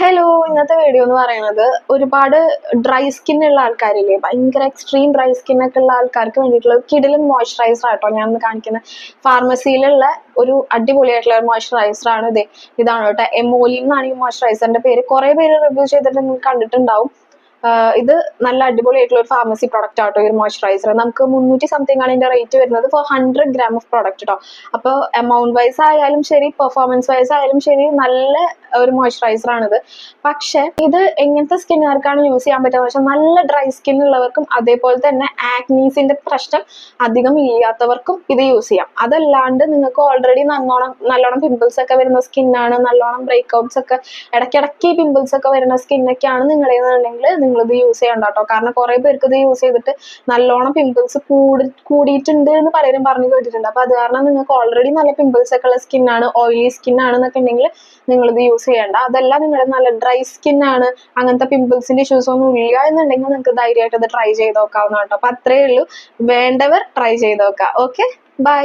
Hello, ഇന്നത്തെ video എന്ന് പറയുന്നത് ഒരുപാട് ഡ്രൈ സ്കിൻ ഉള്ള ആൾക്കാരില്ലേ, ഭയങ്കര എക്സ്ട്രീം ഡ്രൈ സ്കിൻ ഒക്കെ ഉള്ള ആൾക്കാർക്ക് വേണ്ടിയിട്ടുള്ള ഒരു കിടിലൻ മോയ്സ്ചറൈസർ ആട്ടോ ഞാൻ ഇന്ന് കാണിക്കുന്നത്. ഫാർമസിയിലുള്ള ഒരു അടിപൊളിയായിട്ടുള്ള ഒരു മോയ്സ്ചറൈസർ ആണ് ഇതാണ് കേട്ടോ. എമോലിൻ എന്നാണ് ഈ മോയ്സ്ചറൈസറിന്റെ പേര്. കുറെ പേര് റിവ്യൂ ചെയ്തിട്ട് നിങ്ങൾ കണ്ടിട്ടുണ്ടാവും. ഇത് നല്ല അടിപൊളിയായിട്ടുള്ള ഒരു ഫാർമസി പ്രൊഡക്റ്റ് ആട്ടോ ഈ ഒരു മോയ്സ്ചറൈസർ. നമുക്ക് 300 സംതിങ് ആണ് ഇതിന്റെ റേറ്റ് വരുന്നത് ഫോർ 100 gram ഓഫ് പ്രൊഡക്റ്റ് കേട്ടോ. അപ്പോൾ എമൗണ്ട് വൈസ് ആയാലും ശരി, പെർഫോമൻസ് വൈസ് ആയാലും ശരി, നല്ല ഒരു മോയ്സ്ചറൈസർ ആണിത്. പക്ഷെ ഇത് എങ്ങനത്തെ സ്കിന്നുകാർക്കാണ് യൂസ് ചെയ്യാൻ പറ്റുക വെച്ചാൽ നല്ല ഡ്രൈ സ്കിൻ ഉള്ളവർക്കും അതേപോലെ തന്നെ ആക്നീസിന്റെ പ്രശ്നം അധികം ഇല്ലാത്തവർക്കും ഇത് യൂസ് ചെയ്യാം. അതല്ലാണ്ട് നിങ്ങൾക്ക് ഓൾറെഡി നല്ലോണം പിമ്പിൾസ് ഒക്കെ വരുന്ന സ്കിന്നാണ്, നല്ലോണം ബ്രേക്ക്ഔട്ട്സ് ഒക്കെ ഇടയ്ക്കിടയ്ക്ക് പിമ്പിൾസ് ഒക്കെ വരുന്ന സ്കിന്നൊക്കെയാണ് നിങ്ങളുടെന്നുണ്ടെങ്കിൽ നിങ്ങളിത് യൂസ് ചെയ്യണ്ട കേട്ടോ. കാരണം കുറെ പേർക്ക് ഇത് യൂസ് ചെയ്തിട്ട് നല്ലോണം പിമ്പിൾസ് കൂടിയിട്ടുണ്ട് എന്ന് പലരും പറഞ്ഞു കേട്ടിട്ടുണ്ട്. അപ്പൊ അത് കാരണം നിങ്ങൾക്ക് ഓൾറെഡി നല്ല പിമ്പിൾസ് ഒക്കെ ഉള്ള സ്കിന്നാണ്, ഓയിലി സ്കിൻ ആണെന്നൊക്കെ ഉണ്ടെങ്കിൽ നിങ്ങളിത് യൂസ് ചെയ്യണ്ട. അതല്ല നിങ്ങളുടെ നല്ല ഡ്രൈ സ്കിൻ ആണ്, അങ്ങനത്തെ പിമ്പിൾസിന്റെ ഇഷ്യൂസ് ഒന്നും ഇല്ല എന്നുണ്ടെങ്കിൽ നിങ്ങൾക്ക് ധൈര്യമായിട്ട് ഇത് ട്രൈ ചെയ്ത് നോക്കാവുന്ന കേട്ടോ. അപ്പൊ അത്രയേ ഉള്ളൂ. വേണ്ടവർ ട്രൈ ചെയ്ത് നോക്കാം. Okay, by.